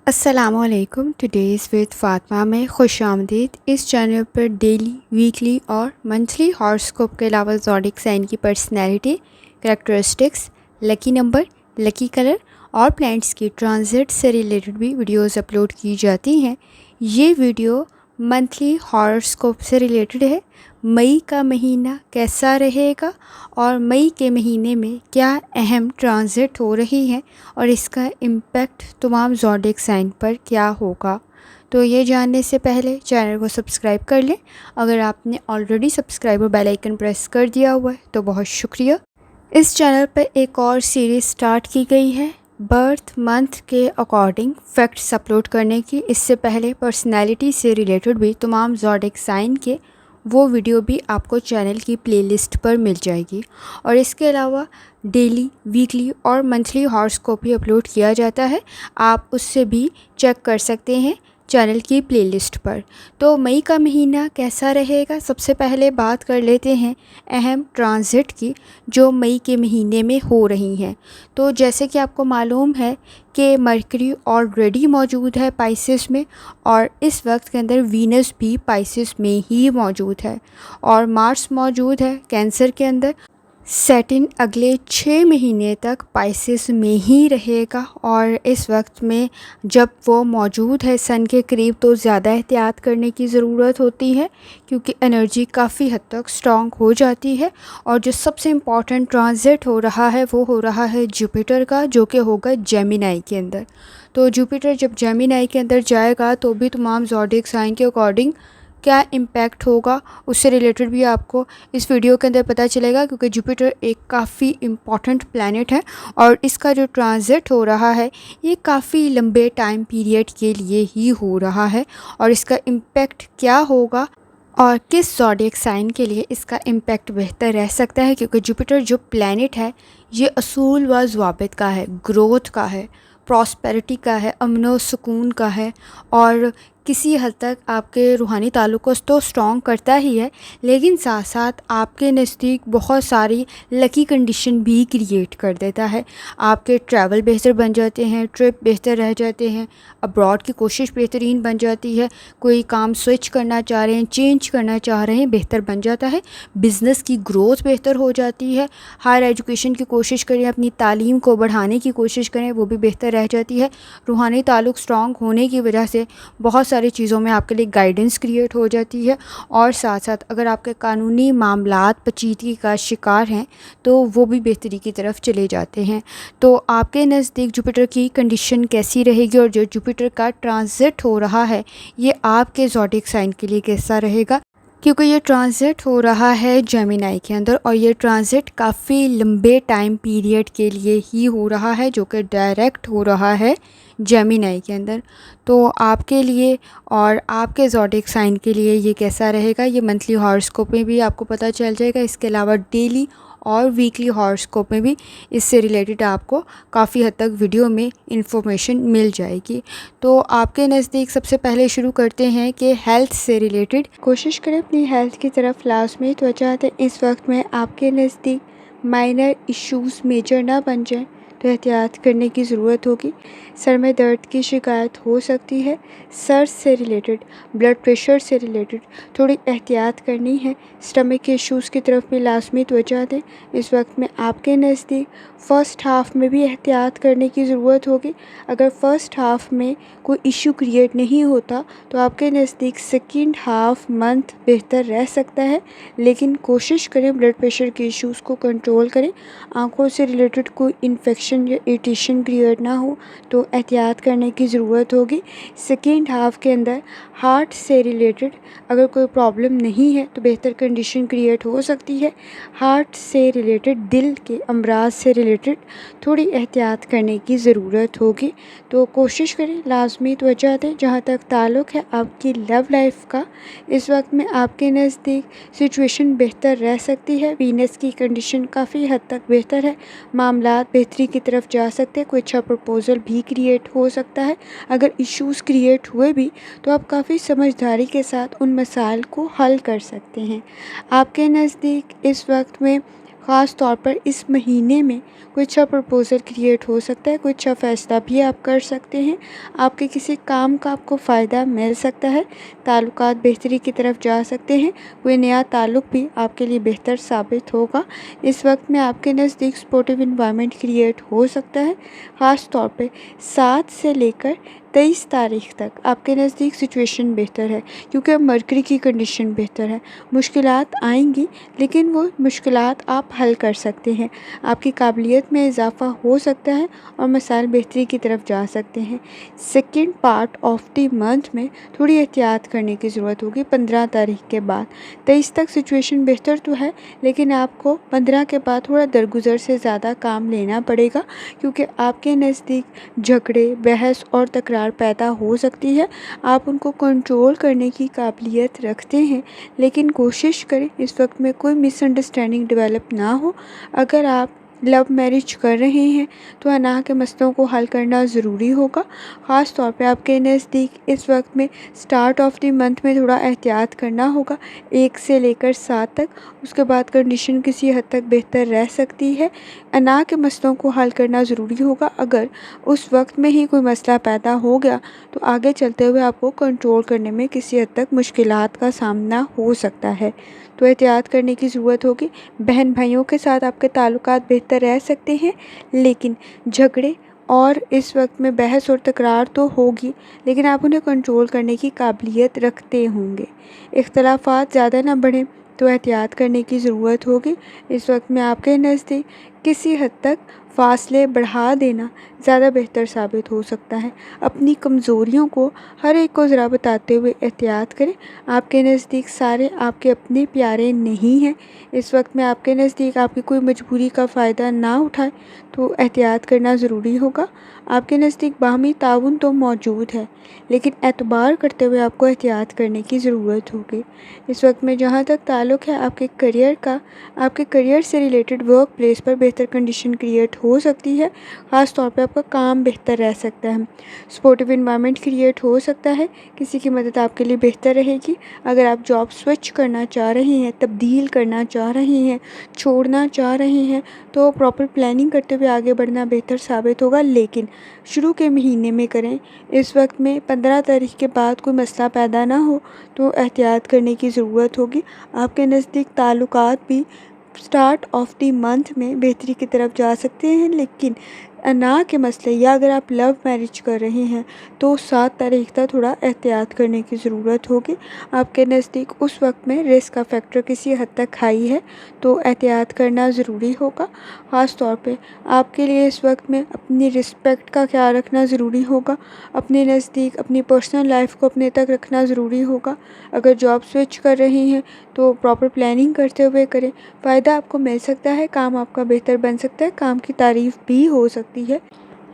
अस्सलामुअलैकुम। Today's with Fatima में खुशामदीद। इस चैनल पर डेली, वीकली और मंथली हॉरोस्कोप के अलावा ज़ोडिएक साइन की personality, characteristics, lucky number, lucky colour और प्लैनेट्स की ट्रांजिट से रिलेटेड भी वीडियोस अपलोड की जाती हैं। ये वीडियो मंथली हॉरोस्कोप से रिलेटेड है। मई का महीना कैसा रहेगा और मई के महीने में क्या अहम ट्रांजिट हो रही हैं और इसका इम्पैक्ट तमाम ज़ोडिएक साइन पर क्या होगा। तो ये जानने से पहले चैनल को सब्सक्राइब कर लें। अगर आपने ऑलरेडी सब्सक्राइब और बेल आइकन प्रेस कर दिया हुआ है तो बहुत शुक्रिया। इस चैनल पर एक और सीरीज़ स्टार्ट की गई है बर्थ मंथ के अकॉर्डिंग फैक्ट्स अपलोड करने की। इससे पहले पर्सनैलिटी से रिलेटेड भी तमाम ज़ोडिएक साइन के वो वीडियो भी आपको चैनल की प्लेलिस्ट पर मिल जाएगी। और इसके अलावा डेली, वीकली और मंथली हॉरोस्कोप भी अपलोड किया जाता है, आप उससे भी चेक कर सकते हैं चैनल की प्लेलिस्ट पर। तो मई का महीना कैसा रहेगा, सबसे पहले बात कर लेते हैं अहम ट्रांजिट की जो मई के महीने में हो रही हैं। तो जैसे कि आपको मालूम है कि मरकरी ऑलरेडी मौजूद है पाइसेस में और इस वक्त के अंदर वीनस भी पाइसेस में ही मौजूद है और मार्स मौजूद है कैंसर के अंदर। सैटर्न अगले 6 महीने तक पाइसेस में ही रहेगा और इस वक्त में जब वो मौजूद है सन के करीब तो ज़्यादा एहतियात करने की ज़रूरत होती है क्योंकि एनर्जी काफ़ी हद तक स्ट्रॉन्ग हो जाती है। और जो सबसे इम्पॉर्टेंट ट्रांजिट हो रहा है वो हो रहा है जुपिटर का, जो कि होगा जेमिनाई के अंदर। तो जुपिटर जब जेमिनाई के अंदर जाएगा तो भी तमाम ज़ोडिएक साइन के अकॉर्डिंग क्या इम्पैक्ट होगा उससे रिलेटेड भी आपको इस वीडियो के अंदर पता चलेगा क्योंकि जुपिटर एक काफ़ी इम्पॉर्टेंट प्लैनेट है और इसका जो ट्रांजिट हो रहा है ये काफ़ी लंबे टाइम पीरियड के लिए ही हो रहा है। और इसका इम्पैक्ट क्या होगा और किस ज़ोडिएक साइन के लिए इसका इम्पैक्ट बेहतर रह सकता है, क्योंकि जुपिटर जो प्लैनेट है ये असूल व ज़वाबित का है, ग्रोथ का है, प्रॉस्पेरिटी का है, अमन सुकून का है और किसी हद तक आपके रूहानी ताल्लुक़ों को तो स्ट्रॉन्ग करता ही है, लेकिन साथ साथ आपके नज़दीक बहुत सारी लकी कंडीशन भी क्रिएट कर देता है। आपके ट्रैवल बेहतर बन जाते हैं, ट्रिप बेहतर रह जाते हैं, अब्रॉड की कोशिश बेहतरीन बन जाती है, कोई काम स्विच करना चाह रहे हैं, चेंज करना चाह रहे हैं, बेहतर बन जाता है, बिज़नेस की ग्रोथ बेहतर हो जाती है, हायर एजुकेशन की कोशिश करें, अपनी तालीम को बढ़ाने की कोशिश करें, वो भी बेहतर रह जाती है। रूहानी ताल्लुक़ स्ट्रॉन्ग होने की वजह से बहुत सारी चीज़ों में आपके लिए गाइडेंस क्रिएट हो जाती है और साथ साथ अगर आपके कानूनी मामलात पेचीदगी का शिकार हैं तो वो भी बेहतरी की तरफ चले जाते हैं। तो आपके नज़दीक जुपिटर की कंडीशन कैसी रहेगी और जो जुपिटर का ट्रांजिट हो रहा है ये आपके ज़ोडिएक साइन के लिए कैसा रहेगा, क्योंकि ये ट्रांजिट हो रहा है जेमिनाई के अंदर और ये ट्रांजिट काफ़ी लंबे टाइम पीरियड के लिए ही हो रहा है जो कि डायरेक्ट हो रहा है जेमिनाई के अंदर। तो आपके लिए और आपके ज़ोडिएक साइन के लिए ये कैसा रहेगा ये मंथली हॉरोस्कोप में भी आपको पता चल जाएगा। इसके अलावा डेली और वीकली हॉरोस्कोप में भी इससे रिलेटेड आपको काफ़ी हद तक वीडियो में इंफॉर्मेशन मिल जाएगी। तो आपके नज़दीक सबसे पहले शुरू करते हैं कि हेल्थ से रिलेटेड कोशिश करें अपनी हेल्थ की तरफ लाजमी तवज्जो दें। इस वक्त में आपके नज़दीक माइनर इश्यूज़ मेजर ना बन जाएं तो एहतियात करने की ज़रूरत होगी। सर में दर्द की शिकायत हो सकती है, सर से रिलेटेड, ब्लड प्रेशर से रिलेटेड थोड़ी एहतियात करनी है। स्टमक के इश्यूज़ की तरफ भी लाजमी तवज्जो दें। इस वक्त में आपके नज़दीक फ़र्स्ट हाफ़ में भी एहतियात करने की ज़रूरत होगी। अगर फ़र्स्ट हाफ़ में कोई इशू क्रिएट नहीं होता तो आपके नज़दीक सेकंड हाफ़ मंथ बेहतर रह सकता है, लेकिन कोशिश करें ब्लड प्रेशर के इश्यूज़ को कंट्रोल करें। आँखों से रिलेटेड कोई इन्फेक्शन या इरिटेशन क्रिएट ना हो तो एहतियात करने की ज़रूरत होगी। सेकंड हाफ़ के अंदर हार्ट से रिलेटेड अगर कोई प्रॉब्लम नहीं है तो बेहतर कंडीशन क्रिएट हो सकती है। हार्ट से रिलेटेड, दिल के अमराज से रिलेटेड थोड़ी एहतियात करने की ज़रूरत होगी। तो कोशिश करें, लाजमी तवज्जो दें। जहाँ तक ताल्लुक़ है आपकी लव लाइफ का, इस वक्त में आपके नज़दीक सिचुएशन बेहतर रह सकती है। वीनस की कंडीशन काफ़ी हद तक बेहतर है, मामलात बेहतरी की तरफ जा सकते हैं, कोई अच्छा प्रपोज़ल भी क्रिएट हो सकता है। अगर इश्यूज़ क्रिएट हुए भी तो आप काफ़ी समझदारी के साथ उन मसाइल को हल कर सकते हैं। आपके नज़दीक इस वक्त में ख़ास तौर पर इस महीने में कोई अच्छा प्रपोज़ल क्रिएट हो सकता है, कोई अच्छा फ़ैसला भी आप कर सकते हैं। आपके किसी काम का आपको फ़ायदा मिल सकता है, ताल्लुकात बेहतरी की तरफ जा सकते हैं, कोई नया ताल्लुक भी आपके लिए बेहतर साबित होगा। इस वक्त में आपके नज़दीक सपोर्टिव एनवायरनमेंट क्रिएट हो सकता है। ख़ास तौर पे 7 से लेकर 23 तारीख तक आपके नज़दीक सिचुएशन बेहतर है, क्योंकि अब मरकरी की कंडीशन बेहतर है। मुश्किलात आएंगी, लेकिन वो मुश्किलात आप हल कर सकते हैं। आपकी काबिलियत में इजाफ़ा हो सकता है और मसाइल बेहतरी की तरफ जा सकते हैं। Second part of the month में थोड़ी एहतियात करने की ज़रूरत होगी 15 तारीख के बाद। 23 तक सिचुएशन बेहतर तो है, लेकिन आपको 15 के बाद थोड़ा दरगुजर से ज़्यादा काम लेना पड़ेगा, क्योंकि आपके नज़दीक झगड़े, बहस और तकरार पैदा हो सकती है। आप उनको कंट्रोल करने की काबिलियत रखते हैं, लेकिन कोशिश करें इस वक्त में कोई मिसअंडरस्टैंडिंग डेवलप ना हो। अगर आप लव मैरिज कर रहे हैं तो अनाह के मसलों को हल करना ज़रूरी होगा। ख़ास तौर पे आपके नज़दीक इस वक्त में स्टार्ट ऑफ द मंथ में थोड़ा एहतियात करना होगा 1 से लेकर 7 तक। उसके बाद कंडीशन किसी हद तक बेहतर रह सकती है। अनाह के मसलों को हल करना ज़रूरी होगा। अगर उस वक्त में ही कोई मसला पैदा हो गया तो आगे चलते हुए आपको कंट्रोल करने में किसी हद तक मुश्किलात का सामना हो सकता है, तो एहतियात करने की ज़रूरत होगी। बहन भाइयों के साथ आपके ताल्लुकात बेहतर रह सकते हैं, लेकिन झगड़े और इस वक्त में बहस और तकरार तो होगी, लेकिन आप उन्हें कंट्रोल करने की काबिलियत रखते होंगे। इख्तलाफात ज़्यादा ना बढ़ें तो एहतियात करने की ज़रूरत होगी। इस वक्त में आपके नज़दीक किसी हद तक फ़ासले बढ़ा देना ज़्यादा बेहतर साबित हो सकता है। अपनी कमज़ोरियों को हर एक को ज़रा बताते हुए एहतियात करें। आपके नज़दीक सारे आपके अपने प्यारे नहीं हैं। इस वक्त में आपके नज़दीक आपकी कोई मजबूरी का फ़ायदा ना उठाए तो एहतियात करना ज़रूरी होगा। आपके नज़दीक बाहमी ताउन तो मौजूद है, लेकिन एतबार करते हुए आपको एहतियात करने की ज़रूरत होगी। इस वक्त में जहाँ तक ताल्लुक़ है आपके करियर का, आपके करियर से रिलेटेड वर्क प्लेस पर बेहतर कंडीशन क्रिएट हो सकती है। ख़ास तौर पे आपका काम बेहतर रह सकता है। सपोर्टिव एनवायरनमेंट क्रिएट हो सकता है, किसी की मदद आपके लिए बेहतर रहेगी। अगर आप जॉब स्विच करना चाह रहे हैं, तब्दील करना चाह रहे हैं, छोड़ना चाह रहे हैं, तो प्रॉपर प्लानिंग करते हुए आगे बढ़ना बेहतर साबित होगा, लेकिन शुरू के महीने में करें। इस वक्त में 15 तारीख के बाद कोई मसला पैदा ना हो तो एहतियात करने की ज़रूरत होगी। आपके नज़दीक ताल्लुकात भी स्टार्ट ऑफ द मंथ में बेहतरी की तरफ जा सकते हैं, लेकिन अनाह के मसले या अगर आप लव मैरिज कर रहे हैं तो 7 तारीख तक थोड़ा एहतियात करने की ज़रूरत होगी। आपके नज़दीक उस वक्त में रिस्क का फैक्टर किसी हद तक हाई है, तो एहतियात करना ज़रूरी होगा। ख़ास तौर पे आपके लिए इस वक्त में अपनी रिस्पेक्ट का ख्याल रखना ज़रूरी होगा। अपने नज़दीक अपनी पर्सनल लाइफ को अपने तक रखना ज़रूरी होगा। अगर जॉब स्विच कर रहे हैं तो प्रॉपर प्लानिंग करते हुए करें। फ़ायदा आपको मिल सकता है, काम आपका बेहतर बन सकता है, काम की तारीफ़ भी हो सकती है।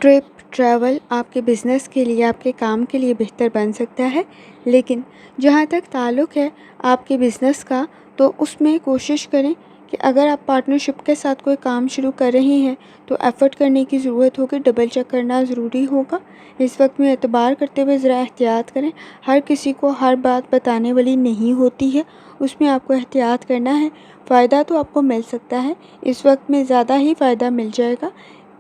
ट्रिप, ट्रैवल आपके बिज़नेस के लिए, आपके काम के लिए बेहतर बन सकता है, लेकिन जहाँ तक ताल्लुक़ है आपके बिज़नेस का, तो उसमें कोशिश करें कि अगर आप पार्टनरशिप के साथ कोई काम शुरू कर रहे हैं तो एफ़र्ट करने की ज़रूरत होगी, डबल चेक करना ज़रूरी होगा। इस वक्त में एतबार करते हुए ज़रा एहतियात करें। हर किसी को हर बात बताने वाली नहीं होती है, उसमें आपको एहतियात करना है। फ़ायदा तो आपको मिल सकता है, इस वक्त में ज़्यादा ही फ़ायदा मिल जाएगा।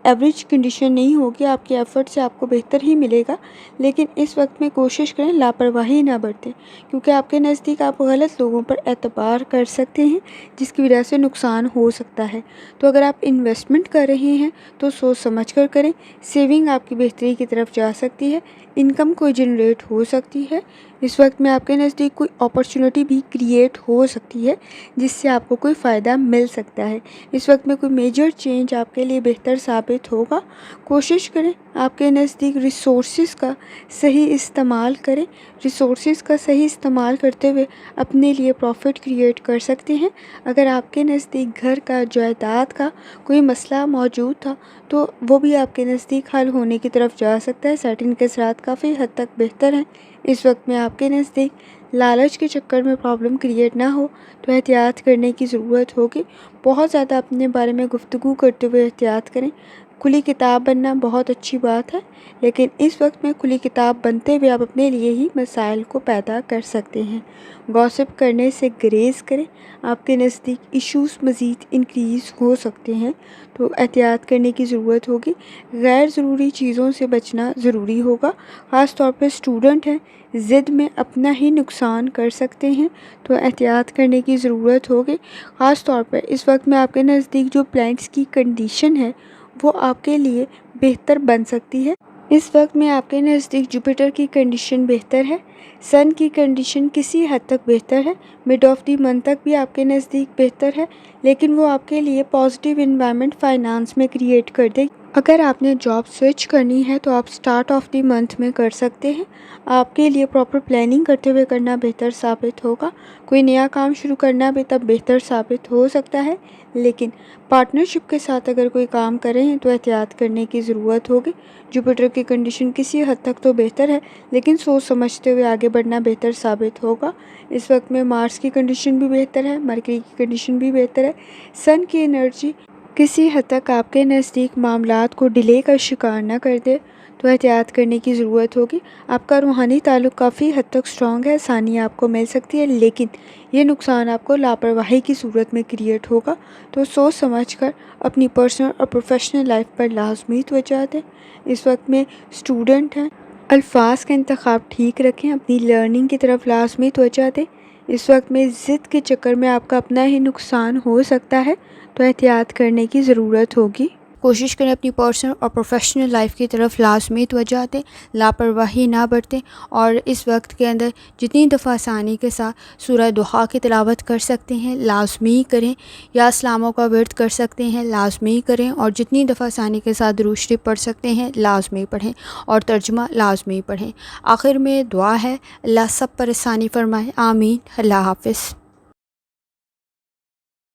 एवरेज कंडीशन नहीं होगी, आपके एफ़र्ट से आपको बेहतर ही मिलेगा, लेकिन इस वक्त में कोशिश करें लापरवाही ना बरतें, क्योंकि आपके नज़दीक आप गलत लोगों पर एतबार कर सकते हैं, जिसकी वजह से नुकसान हो सकता है। तो अगर आप इन्वेस्टमेंट कर रहे हैं तो सोच समझ कर करें। सेविंग आपकी बेहतरी की तरफ जा सकती है, इनकम कोई जनरेट हो सकती है। इस वक्त में आपके नज़दीक कोई अपॉर्चुनिटी भी क्रिएट हो सकती है, जिससे आपको कोई फ़ायदा मिल सकता है। इस वक्त में कोई मेजर चेंज आपके लिए बेहतर साबित होगा। कोशिश करें आपके नज़दीक रिसोर्सेज का सही इस्तेमाल करें। रिसोर्सेज का सही इस्तेमाल करते हुए अपने लिए प्रॉफिट क्रिएट कर सकते हैं। अगर आपके नज़दीक घर का, जायदाद का कोई मसला मौजूद था तो वो भी आपके नज़दीक हल होने की तरफ जा सकता है। सेटिंग के साथ काफ़ी हद तक बेहतर हैं। इस वक्त में आपके नज़दीक लालच के चक्कर में प्रॉब्लम क्रिएट ना हो तो एहतियात करने की ज़रूरत होगी। बहुत ज़्यादा अपने बारे में गुफ्तगू करते हुए एहतियात करें। खुली किताब बनना बहुत अच्छी बात है, लेकिन इस वक्त में खुली किताब बनते हुए आप अपने लिए ही मसाइल को पैदा कर सकते हैं। गॉसिप करने से गुरेज करें, आपके नज़दीक इश्यूज़ मज़ीद इंक्रीज़ हो सकते हैं, तो एहतियात करने की ज़रूरत होगी। गैर ज़रूरी चीज़ों से बचना ज़रूरी होगा। ख़ास तौर पे स्टूडेंट हैं, ज़िद में अपना ही नुकसान कर सकते हैं, तो एहतियात करने की ज़रूरत होगी। ख़ास तौर पे इस वक्त में आपके नज़दीक जो प्लैनेट्स की कंडीशन है वो आपके लिए बेहतर बन सकती है। इस वक्त में आपके नज़दीक जुपिटर की कंडीशन बेहतर है, सन की कंडीशन किसी हद तक बेहतर है, मिड ऑफ द मंथ तक भी आपके नज़दीक बेहतर है, लेकिन वो आपके लिए पॉजिटिव इन्वायरमेंट फाइनेंस में क्रिएट कर दे। अगर आपने जॉब स्विच करनी है तो आप स्टार्ट ऑफ द मंथ में कर सकते हैं। आपके लिए प्रॉपर प्लानिंग करते हुए करना बेहतर साबित होगा। कोई नया काम शुरू करना भी तब बेहतर साबित हो सकता है, लेकिन पार्टनरशिप के साथ अगर कोई काम कर रहे हैं तो एहतियात करने की ज़रूरत होगी। जुपिटर की कंडीशन किसी हद तक तो बेहतर है, लेकिन सोच समझते हुए आगे बढ़ना बेहतर साबित होगा। इस वक्त में मार्स की कंडीशन भी बेहतर है, मरकरी की कंडीशन भी बेहतर है। सन की एनर्जी किसी हद तक आपके नज़दीक मामलात को डिले का शिकार ना कर दे, तो एहतियात करने की ज़रूरत होगी। आपका रूहानी ताल्लुक़ काफ़ी हद तक स्ट्रॉन्ग है, आसानी आपको मिल सकती है, लेकिन ये नुकसान आपको लापरवाही की सूरत में क्रिएट होगा। तो सोच समझकर अपनी पर्सनल और प्रोफेशनल लाइफ पर लाजमी तवज्जो दें। इस वक्त में स्टूडेंट हैं, अल्फाज का इंतखाब ठीक रखें, अपनी लर्निंग की तरफ लाजमी तवज्जो दें। इस वक्त में ज़िद के चक्कर में आपका अपना ही नुकसान हो सकता है, तो एहतियात करने की ज़रूरत होगी। कोशिश करें अपनी पर्सनल और प्रोफेशनल लाइफ की तरफ लाजमी तवज्जो दें, लापरवाही ना बरतें, और इस वक्त के अंदर जितनी दफ़ा आसानी के साथ सूरह दुहा की तिलावत कर सकते हैं लाजमी करें, या इस्लामों का विर्द कर सकते हैं लाजमी करें, और जितनी दफ़ा आसानी के साथ दुरूद शरीफ पढ़ सकते हैं लाजमी पढ़ें, और तर्जुमा लाजमी पढ़ें। आखिर में दुआ है, अल्लाह सब पर आसानी फरमाए, आमीन। अल्लाह हाफ़िज़।